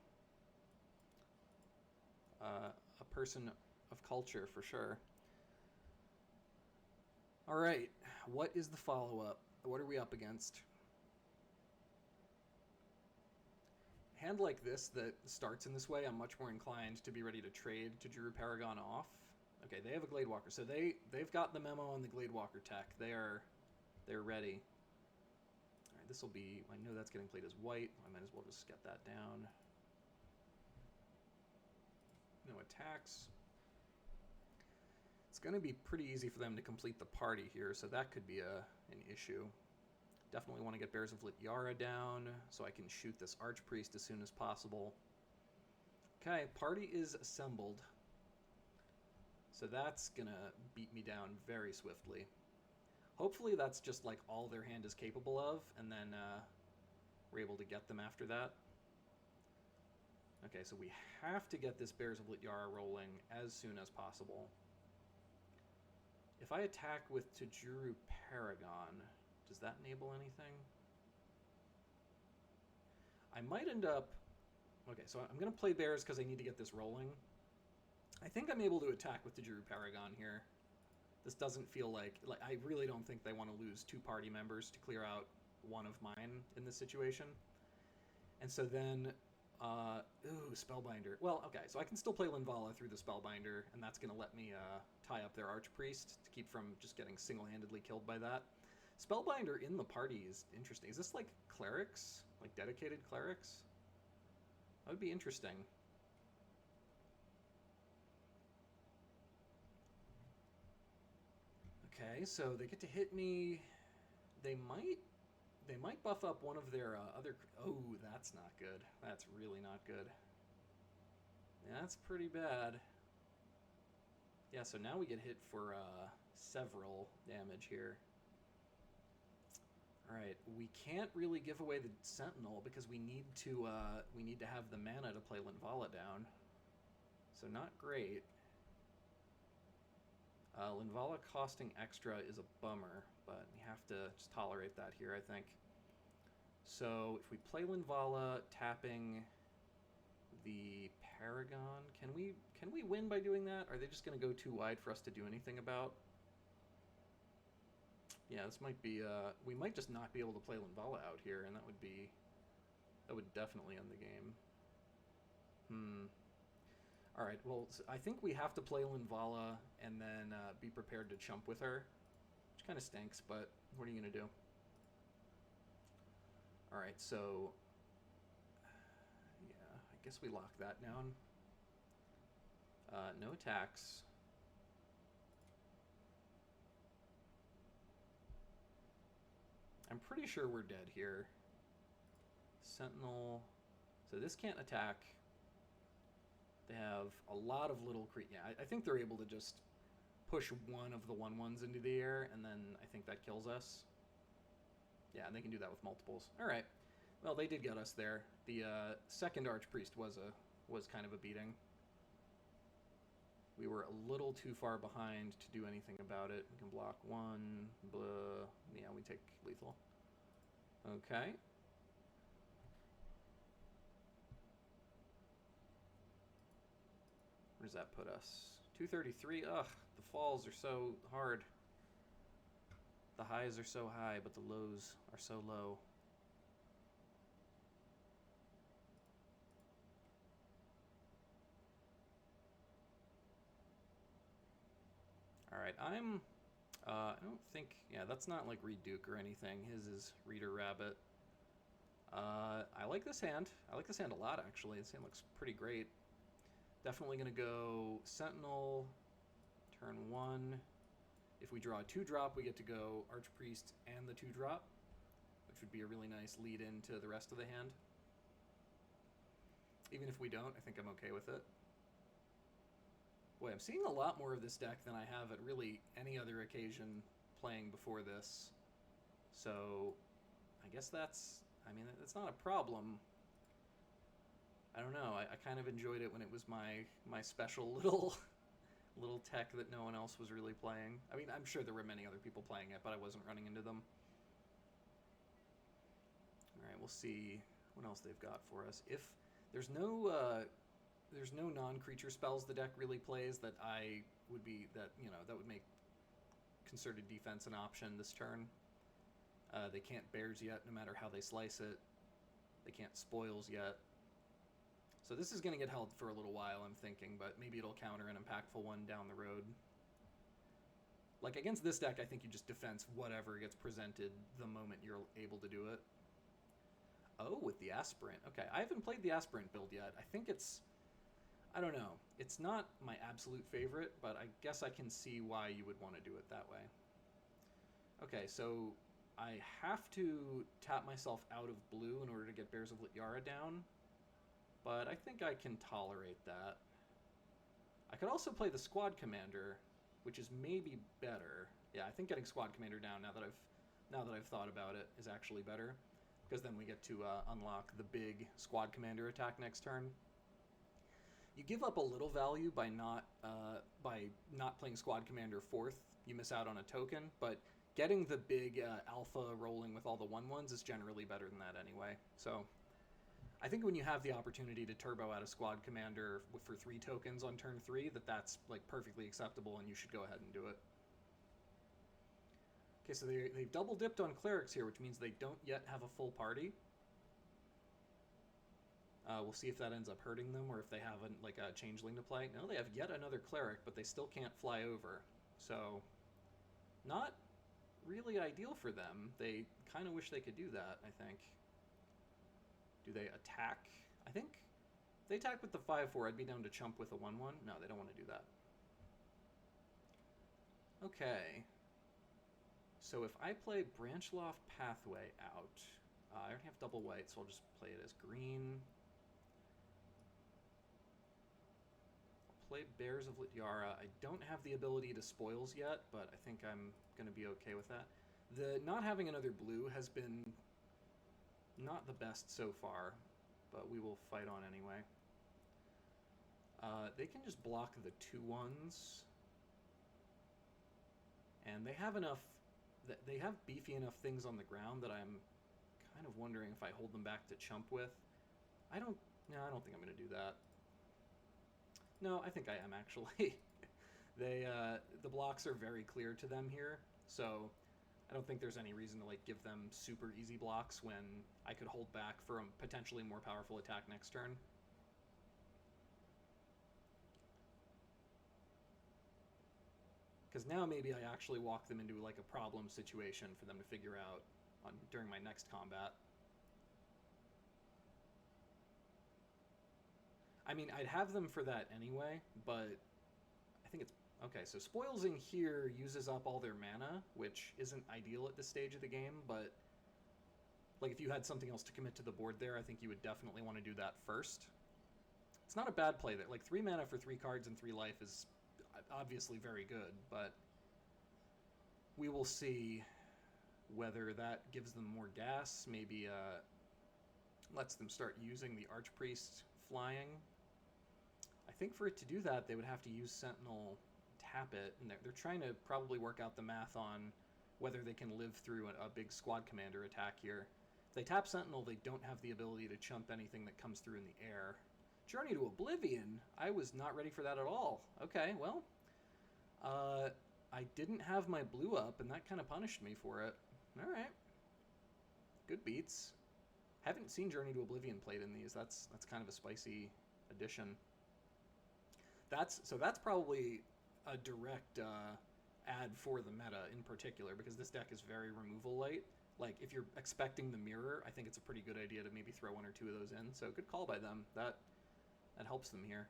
a person of culture for sure. All right, what is the follow-up? What are we up against? A hand like this that starts in this way, I'm much more inclined to be ready to trade to Juru Paragon off. Okay, they have a Gladewalker, so they've got the memo on the Gladewalker tech. They're ready. All right, this will be... I know that's getting played as white. I might as well just get that down. No attacks. It's going to be pretty easy for them to complete the party here, so that could be an issue. Definitely want to get Bears of Lityara down so I can shoot this Archpriest as soon as possible. Okay, party is assembled. So that's going to beat me down very swiftly. Hopefully that's just like all their hand is capable of, and then we're able to get them after that. Okay, so we have to get this Bears of Lityara rolling as soon as possible. If I attack with Tajuru Paragon, does that enable anything? I might end up... Okay, so I'm going to play Bears because I need to get this rolling. I think I'm able to attack with Tajuru Paragon here. This doesn't feel like... I really don't think they want to lose 2 party members to clear out one of mine in this situation. And so then... ooh, Spellbinder. Well, okay, so I can still play Linvala through the Spellbinder, and that's going to let me tie up their Archpriest to keep from just getting single-handedly killed by that. Spellbinder in the party is interesting. Is this like clerics? Like dedicated clerics? That would be interesting. Okay, so they get to hit me. They might buff up one of their other... Oh, that's not good. That's really not good. That's pretty bad. Yeah, so now we get hit for several damage here. All right, we can't really give away the Sentinel because we need to have the mana to play Linvala down. So not great. Linvala costing extra is a bummer, but we have to just tolerate that here, I think. So if we play Linvala, tapping the Paragon, can we win by doing that? Are they just going to go too wide for us to do anything about? Yeah, this might be, we might just not be able to play Linvala out here, and that would definitely end the game. Alright, well, I think we have to play Linvala and then be prepared to chump with her, which kind of stinks, but what are you going to do? Alright, so, yeah, I guess we lock that down. No attacks. I'm pretty sure we're dead here. Sentinel. So this can't attack. They have a lot of little yeah, I think they're able to just push one of the 1/1s into the air, and then I think that kills us. Yeah, and they can do that with multiples. All right. Well, they did get us there. The second Archpriest was kind of a beating. We were a little too far behind to do anything about it. We can block one. Blah. Yeah, we take lethal. Okay. Where does that put us? 233. Ugh, the falls are so hard. The highs are so high, but the lows are so low. Alright, I don't think, yeah, that's not like Reed Duke or anything. His is Reader Rabbit. I like this hand. I like this hand a lot, actually. This hand looks pretty great. Definitely going to go Sentinel, turn 1. If we draw a 2-drop, we get to go Archpriest and the 2-drop, which would be a really nice lead into the rest of the hand. Even if we don't, I think I'm okay with it. Boy, I'm seeing a lot more of this deck than I have at really any other occasion playing before this. So, I guess that's, I mean, it's not a problem. I don't know, I kind of enjoyed it when it was my special little tech that no one else was really playing. I mean, I'm sure there were many other people playing it, but I wasn't running into them. Alright, we'll see what else they've got for us. If there's no non-creature spells the deck really plays that would make concerted defense an option this turn. They can't bears yet, no matter how they slice it. They can't spoils yet. So this is going to get held for a little while, I'm thinking, but maybe it'll counter an impactful one down the road. Like, against this deck, I think you just defense whatever gets presented the moment you're able to do it. Oh, with the Aspirant. Okay, I haven't played the Aspirant build yet. I think it's, I don't know. It's not my absolute favorite, but I guess I can see why you would want to do it that way. Okay, so I have to tap myself out of blue in order to get Bears of Lityara down, but I think I can tolerate that. I could also play the Squad Commander, which is maybe better. Yeah, I think getting Squad Commander down now that I've thought about it is actually better, because then we get to unlock the big Squad Commander attack next turn. You give up a little value by not playing Squad Commander 4th. You miss out on a token, but getting the big alpha rolling with all the 1/1s is generally better than that anyway. So I think when you have the opportunity to turbo out a Squad Commander for 3 tokens on turn 3, that's like perfectly acceptable, and you should go ahead and do it. Okay, so they've double dipped on Clerics here, which means they don't yet have a full party. We'll see if that ends up hurting them, or if they have a Changeling to play. No, they have yet another Cleric, but they still can't fly over. So, not really ideal for them. They kind of wish they could do that, I think. Do they attack? I think if they attack with the 5/4, I'd be down to chump with a 1/1. No, they don't want to do that. Okay. So if I play Branchloft Pathway out, I already have double white, so I'll just play it as green. Play Bears of Lityara. I don't have the ability to spoils yet, but I think I'm going to be okay with that. The not having another blue has been not the best so far, but we will fight on anyway. They can just block the 2/1s. And they have enough, they have beefy enough things on the ground that I'm kind of wondering if I hold them back to chump with. I don't think I'm going to do that. No, I think I am actually. The blocks are very clear to them here, so I don't think there's any reason to like give them super easy blocks when I could hold back for a potentially more powerful attack next turn. Because now maybe I actually walk them into like a problem situation for them to figure out during my next combat. I mean, I'd have them for that anyway, but I think it's okay. So Spoilsing here uses up all their mana, which isn't ideal at this stage of the game, but like if you had something else to commit to the board there, I think you would definitely want to do that first. It's not a bad play there. Like 3 mana for 3 cards and 3 life is obviously very good, but we will see whether that gives them more gas, maybe lets them start using the Archpriest flying. I think for it to do that, they would have to use Sentinel, tap it, and they're trying to probably work out the math on whether they can live through a big squad commander attack here. If they tap Sentinel, they don't have the ability to chump anything that comes through in the air. Journey to Oblivion? I was not ready for that at all. Okay, well, I didn't have my blue up, and that kind of punished me for it. All right. Good beats. Haven't seen Journey to Oblivion played in these. That's kind of a spicy addition. That's probably a direct ad for the meta in particular, because this deck is very removal light. Like, if you're expecting the mirror, I think it's a pretty good idea to maybe throw 1 or 2 of those in. So good call by them. That helps them here.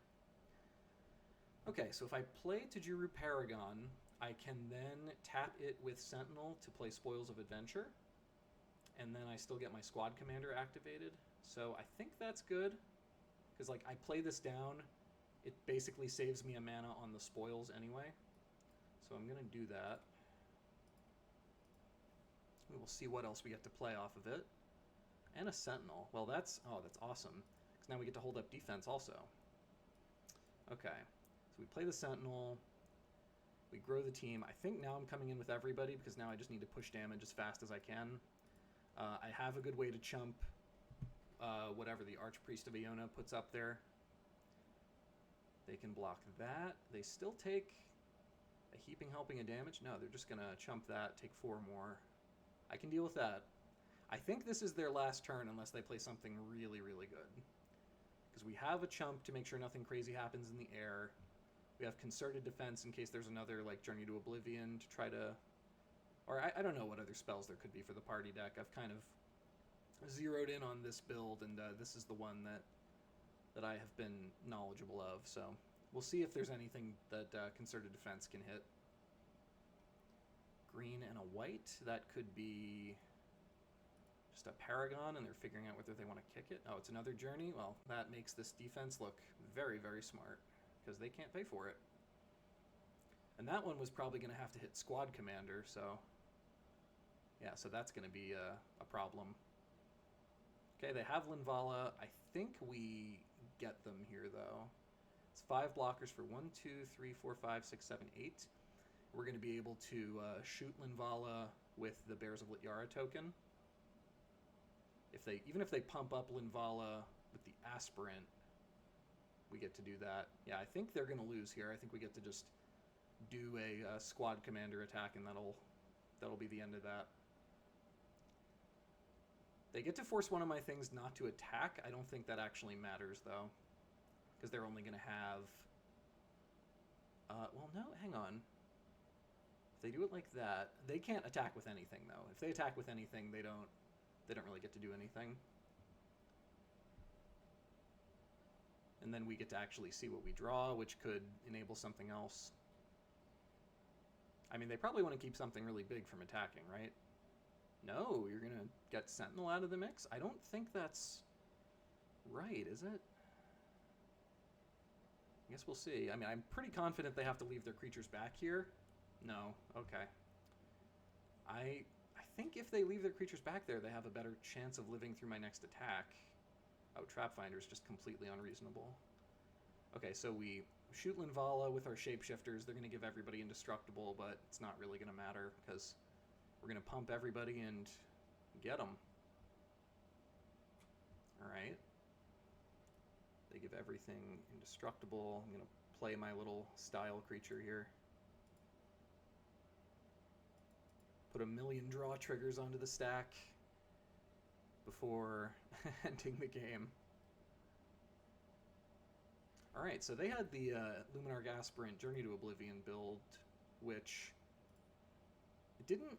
Okay, so if I play Tajuru Paragon, I can then tap it with Sentinel to play Spoils of Adventure, and then I still get my Squad Commander activated. So I think that's good, because like I play this down, it basically saves me a mana on the Spoils anyway. So I'm going to do that. We will see what else we get to play off of it. And a Sentinel. Well, that's awesome, because now we get to hold up defense also. Okay, so we play the Sentinel. We grow the team. I think now I'm coming in with everybody, because now I just need to push damage as fast as I can. I have a good way to chump whatever the Archpriest of Iona puts up there. They can block that. They still take a heaping helping of damage. No, they're just going to chump that, take 4 more. I can deal with that. I think this is their last turn unless they play something really, really good. Because we have a chump to make sure nothing crazy happens in the air. We have Concerted Defense in case there's another like Journey to Oblivion to try to... Or I don't know what other spells there could be for the party deck. I've kind of zeroed in on this build, and this is the one that I have been knowledgeable of. So we'll see if there's anything that Concerted Defense can hit. Green and a white. That could be just a Paragon, and they're figuring out whether they want to kick it. Oh, it's another Journey? Well, that makes this defense look very, very smart, because they can't pay for it. And that one was probably going to have to hit Squad Commander, so... Yeah, so that's going to be a problem. Okay, they have Linvala. I think we get them here, though. It's 5 blockers for 1, 2, 3, 4, 5, 6, 7, 8. We're going to be able to shoot Linvala with the Bears of Lityara token. Even if they pump up Linvala with the Aspirant, we get to do that. Yeah, I think they're going to lose here. I think we get to just do a Squad Commander attack, and that'll be the end of that. They get to force one of my things not to attack. I don't think that actually matters, though, because they're only going to have... well, no, hang on. If they do it like that, they can't attack with anything, though. If they attack with anything, they don't really get to do anything. And then we get to actually see what we draw, which could enable something else. I mean, they probably want to keep something really big from attacking, right? No, you're going to get Sentinel out of the mix? I don't think that's right, is it? I guess we'll see. I mean, I'm pretty confident they have to leave their creatures back here. No, okay. I think if they leave their creatures back there, they have a better chance of living through my next attack. Oh, Trap Finder is just completely unreasonable. Okay, so we shoot Linvala with our shapeshifters. They're going to give everybody indestructible, but it's not really going to matter because we're going to pump everybody and get them. Alright. They give everything indestructible. I'm going to play my little style creature here. Put a million draw triggers onto the stack before ending the game. Alright, so they had the Luminarch Aspirant Journey to Oblivion build, which didn't...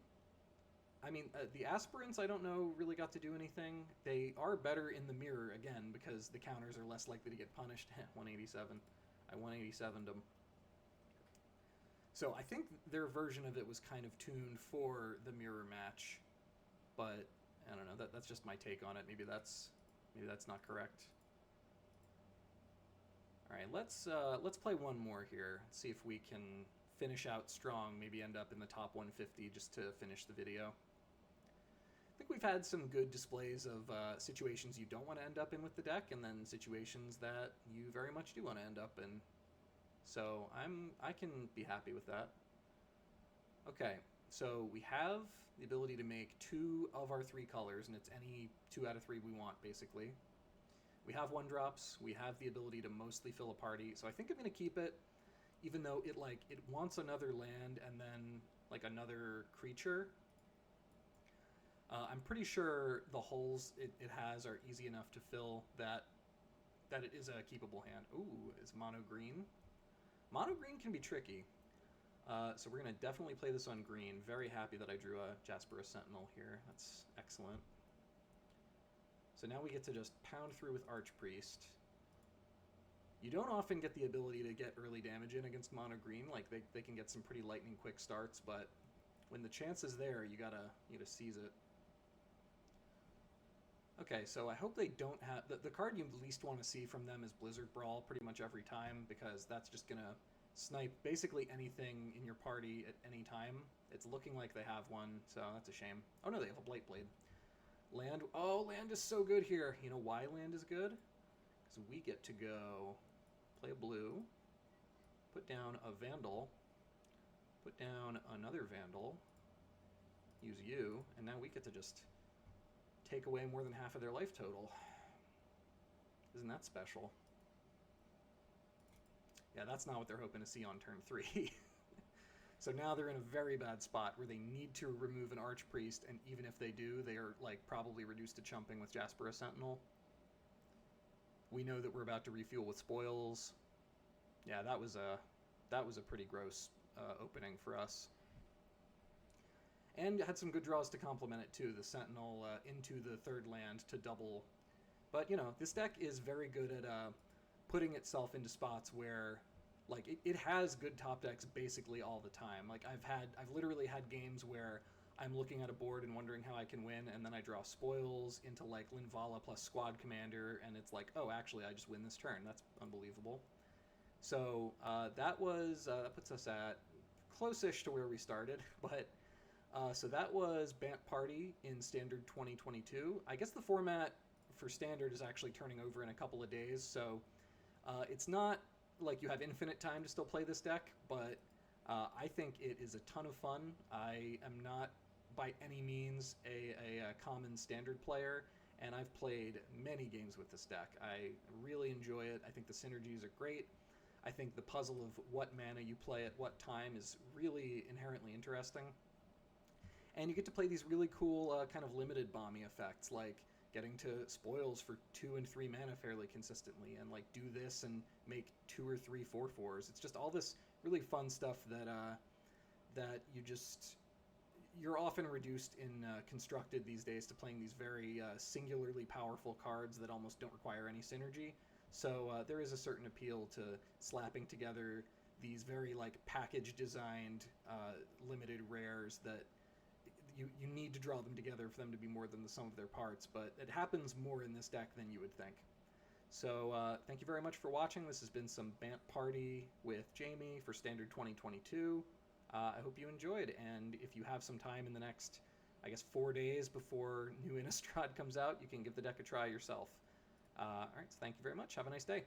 I mean, the Aspirants, I don't know, really got to do anything. They are better in the mirror, again, because the counters are less likely to get punished. 187. I 187'd them. So I think their version of it was kind of tuned for the mirror match, but I don't know. That's just my take on it. Maybe that's not correct. All right, let's play one more here. See if we can finish out strong. Maybe end up in the top 150 just to finish the video. I think we've had some good displays of situations you don't want to end up in with the deck, and then situations that you very much do want to end up in. So I can be happy with that. Okay, so we have the ability to make 2 of our 3 colors, and it's any 2 out of 3 we want, basically. We have 1-drops. We have the ability to mostly fill a party. So I think I'm going to keep it, even though it wants another land and then like another creature. I'm pretty sure the holes it has are easy enough to fill that it is a keepable hand. Ooh, is mono green? Mono green can be tricky. So we're going to definitely play this on green. Very happy that I drew a Jasperus Sentinel here. That's excellent. So now we get to just pound through with Archpriest. You don't often get the ability to get early damage in against mono green. Like they can get some pretty lightning quick starts, but when the chance is there, you gotta seize it. Okay, so I hope they don't have... The card you least want to see from them is Blizzard Brawl pretty much every time, because that's just going to snipe basically anything in your party at any time. It's looking like they have one, so that's a shame. Oh no, they have a Blightblade. Land... Oh, land is so good here. You know why land is good? Because we get to go play a blue, put down a Vandal, put down another Vandal, use you, and now we get to just take away more than half of their life total. Isn't that special? Yeah, that's not what they're hoping to see on turn 3. So now they're in a very bad spot where they need to remove an Archpriest, and even if they do, they are like probably reduced to chumping with Jasperus Sentinel. We know that we're about to refuel with spoils. Yeah, that was a pretty gross opening for us. And had some good draws to complement it too. The Sentinel into the 3rd land to double. But, you know, this deck is very good at putting itself into spots where, like, it has good top decks basically all the time. Like, I've literally had games where I'm looking at a board and wondering how I can win, and then I draw spoils into, like, Linvala plus Squad Commander, and it's like, oh, actually, I just win this turn. That's unbelievable. So that puts us at close-ish to where we started, but... so that was Bant Party in Standard 2022. I guess the format for Standard is actually turning over in a couple of days, so it's not like you have infinite time to still play this deck, but I think it is a ton of fun. I am not by any means a common Standard player, and I've played many games with this deck. I really enjoy it. I think the synergies are great. I think the puzzle of what mana you play at what time is really inherently interesting. And you get to play these really cool kind of limited bomby effects, like getting to spoils for 2 and 3 mana fairly consistently, and like do this and make 2 or 3 4/4s. It's just all this really fun stuff that you're often reduced in Constructed these days to playing these very singularly powerful cards that almost don't require any synergy. So there is a certain appeal to slapping together these very like package designed limited rares that you need to draw them together for them to be more than the sum of their parts, but it happens more in this deck than you would think. So thank you very much for watching. This has been some Bant Party with Jamie for Standard 2022. I hope you enjoyed, and if you have some time in the next, I guess, 4 days before new Innistrad comes out, you can give the deck a try yourself. All right, so thank you very much. Have a nice day.